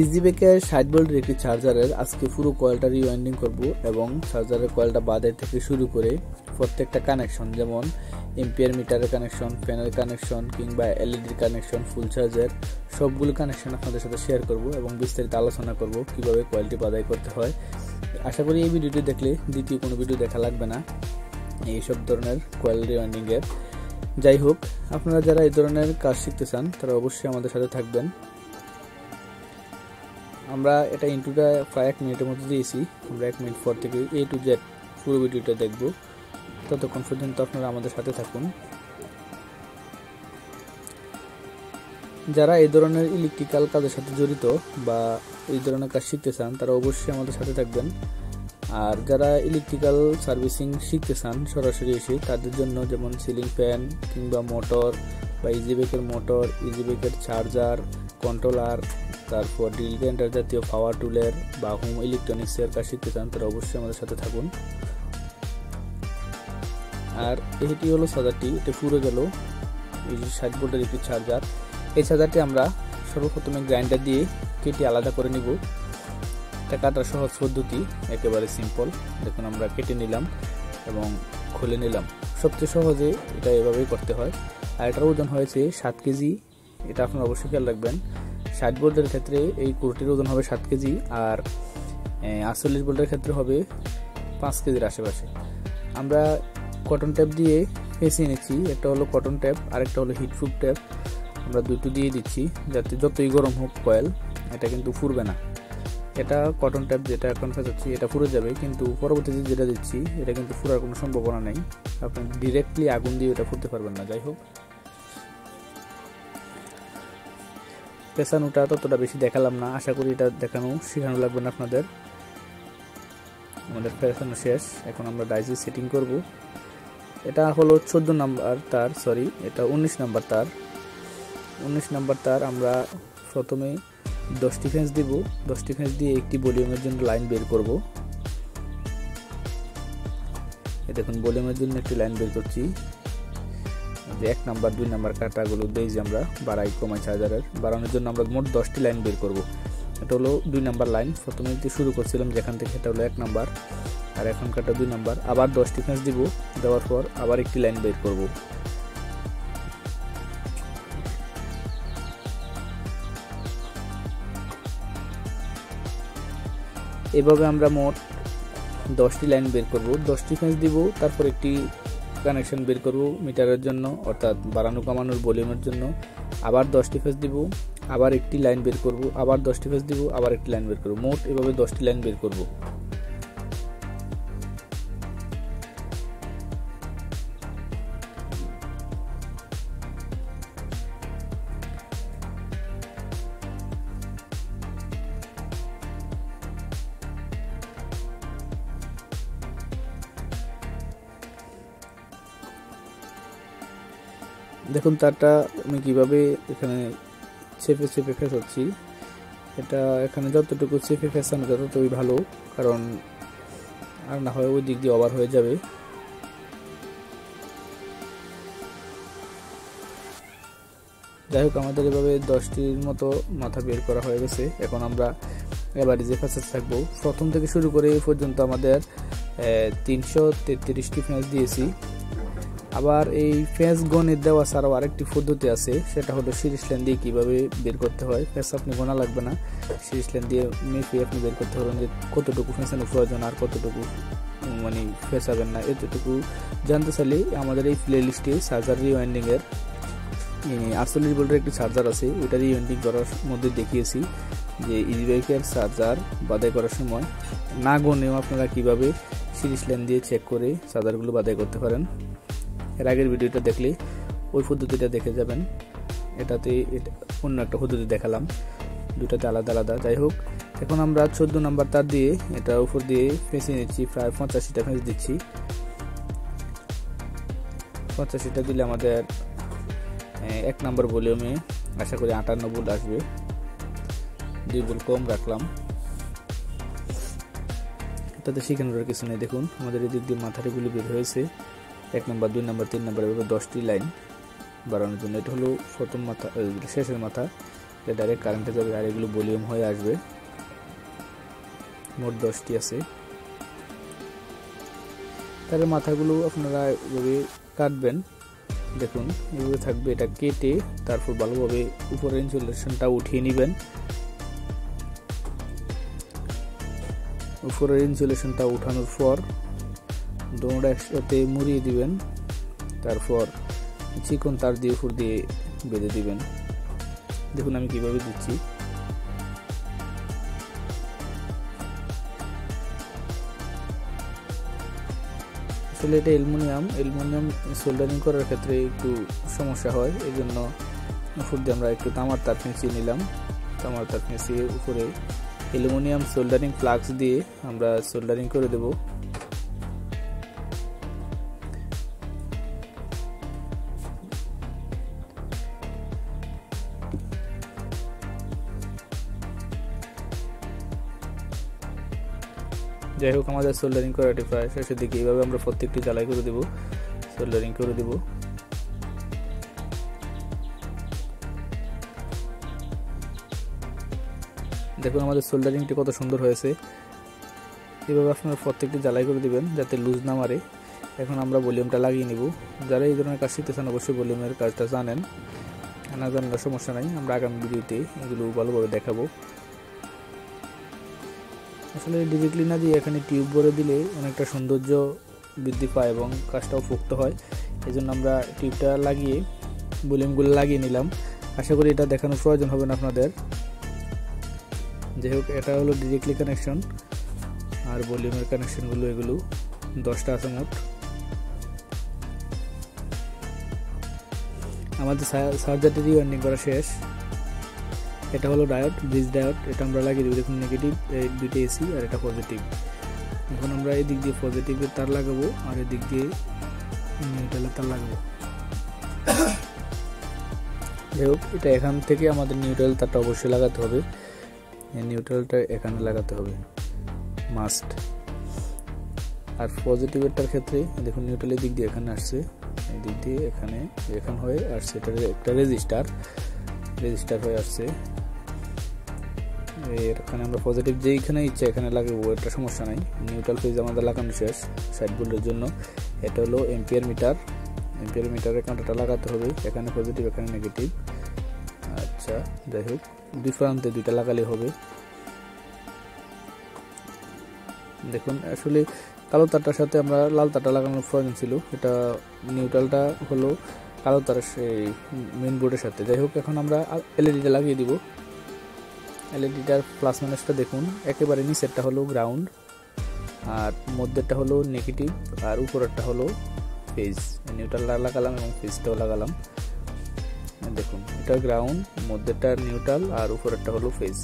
ইজিবেকের 60 ভোল্টের একটি চার্জারের আজকে পুরো কয়েলটা রিওয়াইন্ডিং করব এবং চার্জারের কয়েলটা বাদের থেকে শুরু করে প্রত্যেকটা কানেকশন, যেমন এম্পিয়ার মিটারের কানেকশন, ফ্যানের কানেকশন কিংবা এলইডির কানেকশন, ফুল চার্জের সবগুলো কানেকশন আপনাদের সাথে শেয়ার করব এবং বিস্তারিত আলোচনা করব কিভাবে কয়েলটি বাদাই করতে হয়। আশা করি এই ভিডিওটি দেখলে দ্বিতীয় কোনো ভিডিও দেখা লাগবে না এইসব ধরনের কয়েল রিওয়াইন্ডিংয়ের। যাই হোক, আপনারা যারা এই ধরনের কাজ শিখতে চান তারা অবশ্যই আমাদের সাথে থাকবেন। আমরা এটা ইন্টুটা প্রায় 1 মিনিটের মধ্যে দিয়েছি। আমরা 1 মিনিট পর থেকে A to Z পুরো ভিডিওটা দেখব। ততক্ষণ পর্যন্ত আপনারা আমাদের সাথে থাকুন। যারা এই ধরনের ইলেকট্রিক্যাল কাজের সাথে জড়িত বা এই ধরনের কাজ শিখতে চান তারা অবশ্যই আমাদের সাথে থাকবেন। আর যারা ইলেকট্রিক্যাল সার্ভিসিং শিখতে চান সরাসরি এসে, তাদের জন্য যেমন সিলিং ফ্যান কিংবা মোটর বা ইজিবেকের মোটর, ইজিবেকের চার্জার, কন্ট্রোলার, তারপর ড্রিল গ্রাইন্ডার জাতীয় পাওয়ার টুলের বা হোম ইলেকট্রনিক্সের কাজ শিখতে চান তারা অবশ্যই আমাদের সাথে থাকুন। আর এটি হলো চার্জারটি, এটা পুরো গেল এই 60 ভোল্টের একটি চার্জার। এই চার্জারটি আমরা সর্বপ্রথমে গ্রাইন্ডার দিয়ে কেটে আলাদা করে নিব। এটা কাটার সহজ পদ্ধতি, একেবারে সিম্পল। দেখুন আমরা কেটে নিলাম এবং খুলে নিলাম। সবচেয়ে সহজে এটা এভাবেই করতে হয়। আর এটার ওজন হয়েছে 7 কেজি। এটা আপনারা অবশ্যই খেয়াল রাখবেন। 60 ভোল্টের ক্ষেত্রে এই কুর্তির ওজন হবে 7 কেজি, আর 48 ভোল্টের ক্ষেত্রে হবে 5 কেজির আশেপাশে। আমরা কটন ট্যাপ দিয়ে পেঁচিয়ে নিচ্ছি। একটা হলো কটন ট্যাপ, আরেকটা হলো হিটপ্রুফ ট্যাপ। আমরা দুটো দিয়ে দিচ্ছি যাতে যতই গরম হোক কয়েল এটা কিন্তু ফুরবে না। এটা কটন ট্যাপ যেটা এখন পেঁচাচ্ছি এটা ফুরে যাবে, কিন্তু পরবর্তীতে যেটা দিচ্ছি এটা কিন্তু ফুরার কোনো সম্ভাবনা নেই। আপনি ডিরেক্টলি আগুন দিয়ে এটা ফুরতে পারবেন না। যাই হোক, পেছানোটা ততটা বেশি দেখালাম না, আশা করি এটা দেখানো শেখানো লাগবে না আপনাদের। আমাদের পেছানো শেষ, এখন আমরা ডাইসি সেটিং করব। এটা হলো 14 নাম্বার তার, সরি এটা 19 নাম্বার তার। 19 নাম্বার তার আমরা প্রথমে 10টি ফেন্স দিব। 10টি ফেন্স দিয়ে একটি ভলিউমের জন্য লাইন বের করব। দেখুন ভলিউমের জন্য একটি লাইন বের করছি। যে 1 নাম্বার 2 নাম্বার কাটাগুলো দিই যে আমরা বাড়াই কমাই চার্জারের বাড়ানোর জন্য আমরা মোট 10টি লাইন বের করব। এটা হলো 2 নাম্বার লাইন। প্রথমে শুরু করছিলাম যেখান থেকে, এটা হলো 1 নাম্বার, আর এখন কাটা 2 নাম্বার। আবার 10টি ফেন্স দিব, দেওয়ার পর আবার একটি লাইন বের করব। এভাবে আমরা মোট 10টি লাইন বের করব। 10টি ফেন্স দিব, তারপর একটি কানেকশন বের করব মিটারের জন্য, অর্থাৎ বাড়ানো কমানোর ভলিউমের জন্য। আবার 10টি ফেজ দিব, আবার একটি লাইন বের করব, আবার 10টি ফেজ দিব, আবার একটি লাইন বের করব। মোট এভাবে 10টি লাইন বের করব। দেখুন তারটা আমি কিভাবে এখানে চেপে চেপে ফেসাচ্ছি। এটা এখানে যতটুকু চেপে ফেসানো ততটুকুই ভালো, কারণ আর না হয় ওই দিক দিয়ে ওভার হয়ে যাবে। যাই হোক, আমাদের এভাবে 10টির মতো মাথা বের করা হয়ে গেছে। এখন আমরা এবারে যে ফেসাতে থাকবো, প্রথম থেকে শুরু করে এই পর্যন্ত আমাদের 333টি ফেস দিয়েছি। আবার এই ফেস গণিত দেওয়া ছাড়াও আরেকটি পদ্ধতি আছে, সেটা হলো সিরিজ লাইন দিয়ে কীভাবে বের করতে হয়। ফেস আপনি গোনা লাগবে না, সিরিজ লাইন দিয়ে মেপে আপনি বের করতে পারবেন যে কতটুকু ফেসানোর প্রয়োজন আর কতটুকু মানে ফেসাবেন না। এতটুকু জানতে চাইলে আমাদের এই প্লে লিস্টে চার্জার রিওয়াইন্ডিংয়ের 48 ভোল্টের একটি চার্জার আছে, ওইটা রিওয়াইন্ডিং করার মধ্যে দেখিয়েছি যে ইজিবেকের চার্জার বাদাই করার সময় না গনেও আপনারা কীভাবে সিরিজ লাইন দিয়ে চেক করে চার্জারগুলো বাদাই করতে পারেন। এর আগের ভিডিওটা দেখলে ওই পদ্ধতিটা দেখে যাবেন। এটাতে অন্য একটা পদ্ধতি দেখালাম, দুটাতে আলাদা আলাদা। যাই হোক, এখন আমরা 14 নাম্বার তার দিয়ে এটা উপর দিয়ে ফেঁসে নিচ্ছি। প্রায় 85টা ফেঁস দিচ্ছি। 85টা দিলে আমাদের 1 নাম্বার ভলিউমে আশা করি 58 ভোল্ট আসবে। 2 ভোল্ট কম রাখলাম, তাতে শিখানোর কিছু নেই। দেখুন আমাদের এদিক দিয়ে মাথাটিগুলি বের হয়েছে। 1 নাম্বার 2 নাম্বার 3 নাম্বার এভাবে 10টি লাইন বাড়ানোর জন্য। এটা হলো প্রথম মাথা, শেষের মাথা। ডাইরেক্ট কারেন্টে যাবে আর এগুলো ভলিউম হয়ে আসবে। মোট 10টি আছে। তার মাথাগুলো আপনারা এভাবে কাটবেন, দেখুন এভাবে থাকবে। এটা কেটে তারপর ভালোভাবে উপরের ইনসুলেশনটা উঠিয়ে নেবেন। উপরের ইনসুলেশনটা উঠানোর পর দোনোটা একসাথে মুড়িয়ে দিবেন, তারপর চিকন তার দিয়ে উপর দিয়ে বেঁধে দিবেন। দেখুন আমি কিভাবে দিচ্ছি। আসলে এটা অ্যালুমিনিয়াম সোল্ডারিং করার ক্ষেত্রে একটু সমস্যা হয়, এই জন্য উপর দিয়ে আমরা একটু তামার তার পেঁচিয়ে নিলাম। তামার তার পেঁচিয়ে উপরে অ্যালুমিনিয়াম সোল্ডারিং ফ্লাক্স দিয়ে আমরা সোল্ডারিং করে দেব। যাই হোক, আমাদের সোল্ডারিং করাটি প্রায় শেষের দিকে। এইভাবে আমরা প্রত্যেকটি জ্বালাই করে দেব, সোল্ডারিং করে দেব। দেখুন আমাদের সোল্ডারিংটি কত সুন্দর হয়েছে। এইভাবে আপনারা প্রত্যেকটি জ্বালাই করে দিবেন যাতে লুজ না মারে। এখন আমরা ভলিউমটা লাগিয়ে নিব। যারা এই ধরনের কাজ শিখতেছেন অবশ্যই ভলিউমের কাজটা জানেন, না জানলে সমস্যা নাই, আমরা আগামী ভিডিওতে এগুলো ভালোভাবে দেখাবো। আসলে ডিজি ক্লিনার দিয়ে এখানে টিউব ভরে দিলে অনেকটা সৌন্দর্য বৃদ্ধি পায় এবং কাজটাও পোক্ত হয়। এই জন্য আমরা টিউবটা লাগিয়ে ভলিউমগুলো লাগিয়ে নিলাম। আশা করি এটা দেখানোর প্রয়োজন হবে না আপনাদের। যাই হোক, এটা হলো ডিরেক্টলি কানেকশন আর ভলিউমের কানেকশনগুলো এগুলো 10টা আছে মোট। আমাদের চার্জারটি রিওয়াইন্ডিং করা শেষ। এটা হলো ডায়োড, ব্রিজ ডায়োড, এটা আমরা লাগিয়ে দেবো। দেখুন নেগেটিভ, এই দুইটা এসি আর এটা পজিটিভ। এখন আমরা এই দিক দিয়ে পজিটিভের তার লাগাবো আর এদিক দিয়ে নিউট্রালের তার লাগাবো। যাই হোক, এটা এখান থেকে আমাদের নিউট্রাল তারটা অবশ্যই লাগাতে হবে। নিউট্রালটা এখানে লাগাতে হবে মাস্ট। আর পজিটিভেরটার ক্ষেত্রে দেখুন নিউট্রালের দিক দিয়ে এখানে আসছে, এই দিক দিয়ে এখানে হয়ে আসছে। এটা একটা রেজিস্টার হয়ে আসছে। এখানে আমরা পজিটিভ যেইখানে ইচ্ছা এখানে লাগাবো, এটা সমস্যা নাই। নিউট্রাল ফেজ আমাদের লাগানো শেষ 60 ভোল্টের জন্য। এটা হলো এম্পিয়ার মিটারের কাঁটাটা লাগাতে হবে, এখানে পজিটিভ এখানে নেগেটিভ। আচ্ছা, যাই হোক, দুই প্রান্তে দুইটা লাগালে হবে। দেখুন আসলে কালো তারটার সাথে আমরা লাল তারটা লাগানোর প্রয়োজন ছিল। এটা নিউট্রালটা হলো কালো তারের সেই মেইন বোর্ডের সাথে। যাই হোক, এখন আমরা এলইডিটা লাগিয়ে দিব। এলইডিটার প্লাস মাইনাসটা দেখুন, একেবারে নিচেরটা হলো গ্রাউন্ড আর মধ্যেরটা হলো নেগেটিভ আর উপরেরটা হলো ফেজ। নিউট্রাল লাগালাম এবং ফেজটাও লাগালাম। দেখুন এটা গ্রাউন্ড, মধ্যেরটা নিউট্রাল আর উপরেরটা হলো ফেজ।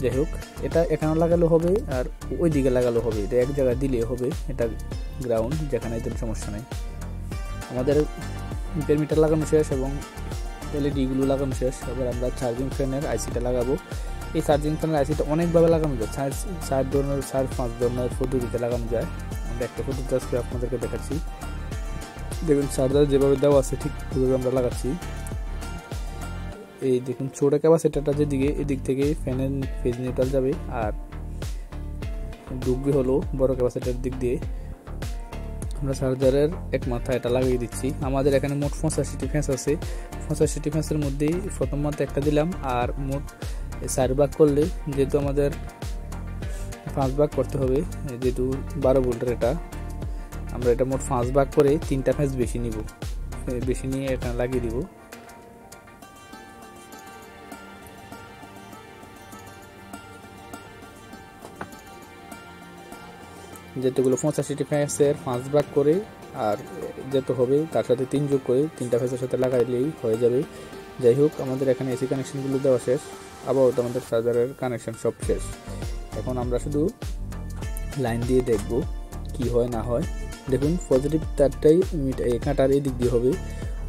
যাই হোক, এটা এখানে লাগালেও হবে আর ওই দিকে লাগালেও হবে, এটা এক জায়গায় দিলে হবে। এটা গ্রাউন্ড, যেখানে এদের সমস্যা নেই। আমাদের মিটার লাগানো শেষ এবং এলইডিগুলো লাগানো শেষ। এবার আমরা চার্জিং ফ্যানের আইসিটা লাগাবো। এই চার্জিং ফ্যানের আইসিটা অনেকভাবে লাগানো যায়, 4 ধরনের 4-5 ধরনের পদ্ধতিতে লাগানো যায়। আমরা একটা পদ্ধতি আজকে আপনাদেরকে দেখাচ্ছি। দেখুন চার্জার যেভাবে দেওয়া আছে ঠিক ওইভাবে আমরা লাগাচ্ছি। এই দেখুন ছোট ক্যাপাসিটরটা যেদিকে, এদিক থেকে ফ্যানের ফেজ নিউট্রাল যাবে আর ঢুকবে হলো বড় ক্যাপাসিটরের দিক দিয়ে। আমরা চার্জারের এক মাথা এটা লাগিয়ে দিচ্ছি। আমাদের এখানে মোট 85টি ফ্যাস আছে। 85টি ফ্যাসের মধ্যে প্রথম মাথা একটা দিলাম আর মোট 4 ভাগ করলে, যেহেতু আমাদের 5 ভাগ করতে হবে, যেহেতু 12 ভোল্টের এটা, আমরা এটা মোট 5 ভাগ করে 3টা ফ্যাস বেশি নিয়ে এখানে লাগিয়ে দিব। যেতগুলো 85টি ফ্যাসের 5 ভাগ করে আর যত হবে তার সাথে 3 যোগ করে 3টা ফ্যাসের সাথে লাগাইলেই হয়ে যাবে। যাই হোক, আমাদের এখানে এসি কানেকশনগুলো দেওয়া শেষ, আপাতত আমাদের চার্জারের কানেকশন সব শেষ। এখন আমরা শুধু লাইন দিয়ে দেখব কি হয় না হয়। দেখুন পজিটিভ তারটাই এই কাঁটার এই দিক দিয়ে হবে,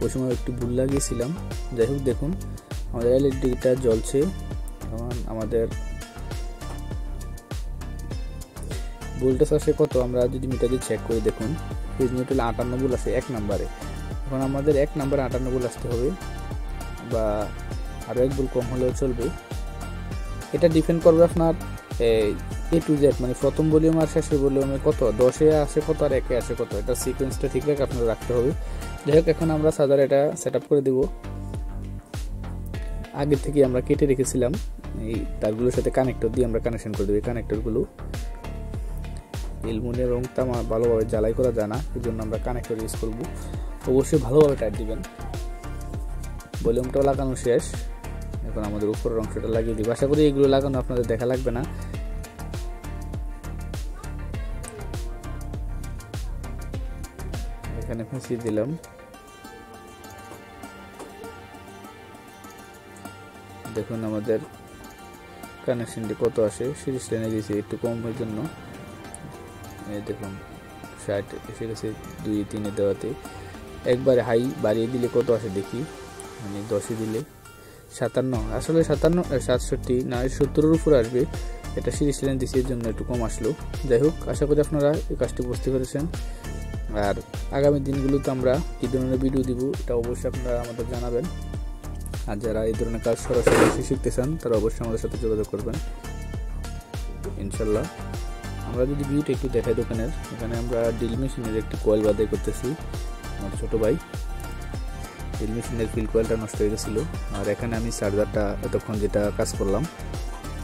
ওই সময় একটু ভুল লাগিয়েছিলাম। যাই হোক, দেখুন আমাদের এলইডিটা জ্বলছে। এখন আমাদের ভোল্টেজ আসে কত, আমরা যদি মিটার দিয়ে চেক করে দেখুন, ফেজ নিউট্রাল 58 ভোল্ট আসে 1 নম্বরে। এখন আমাদের 1 নম্বরে 58 ভোল্ট আসতে হবে, বা আরও 1 ভোল্ট কম হলেও চলবে। এটা ডিপেন্ড করবে আপনার A to Z, মানে প্রথম ভলিউম আর শেষের ভলিউমে কত, 10-এ আসে কত আর 1-এ আসে কত, এটা সিকোয়েন্সটা ঠিক রেখে আপনার রাখতে হবে। যাই হোক, এখন আমরা চার্জার এটা সেট আপ করে দেব। আগে থেকে আমরা কেটে রেখেছিলাম, এই তারগুলোর সাথে কানেক্টর দিয়ে আমরা কানেকশন করে দেবো। এই কানেক্টরগুলো অ্যালুমিনিয়াম এবং তামা ভালোভাবে জ্বালাই করা যায় না, এই জন্য আমরা কানেক্টর ইউজ করব। অবশ্যই ভালোভাবে টাইট দিবেন। ভলিউমটাও লাগানো শেষ, এখন আমাদের উপরের অংশটা লাগিয়ে দিব। আশা করি এগুলো লাগানো আপনাদের দেখা লাগবে না। এখানে ফেঁসিয়ে দিলাম। দেখুন আমাদের কানেকশনটি কত আসে, সিরিজ লাইনে দিয়েছি একটু কম হওয়ার জন্য। এই দেখুন 60 এসে গেছে 2-3 দেওয়াতে। একবারে হাই বাড়িয়ে দিলে কত আসে দেখি, মানে 10-এ দিলে 57, আসলে 67 না 70-এর উপরে আসবে। এটা সিরিজ লাইন দিয়েছি এর জন্য একটু কম আসলো। যাই হোক, আশা করি আপনারা এই কাজটি বুঝতে পেরেছেন। আর আগামী দিনগুলোতে আমরা কী ধরনের ভিডিও দিব এটা অবশ্যই আপনারা আমাদের জানাবেন। আর যারা এই ধরনের কাজ সরাসরি শিখতে চান তারা অবশ্যই আমাদের সাথে যোগাযোগ করবেন ইনশাল্লাহ। আমরা যদি ভিউটা একটু দেখাই দোকানের, এখানে আমরা ড্রিল মেশিনের একটি কয়েল বাদাই করতেছি। আমার ছোটো ভাই ড্রিল মেশিনের ফিল কয়েলটা নষ্ট হয়ে গেছিলো, আর এখানে আমি চার্জারটা এতক্ষণ যেটা কাজ করলাম।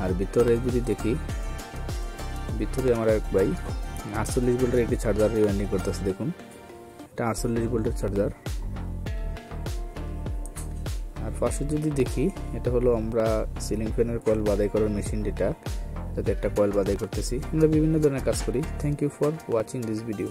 আর ভিতরে যদি দেখি, ভিতরে আমার এক ভাই 48 ভোল্টের একটি চার্জার রিওয়াইন্ডিং করতেছে। দেখুন এটা 48 ভোল্টের চার্জার। আর পাশে যদি দেখি, এটা হলো আমরা সিলিং ফ্যানের কয়েল বাদাই করার মেশিন, যেটা একটা কয়েল বাদাই করতেছি। আমরা বিভিন্ন ধরনের কাজ করি। Thank you for watching this video.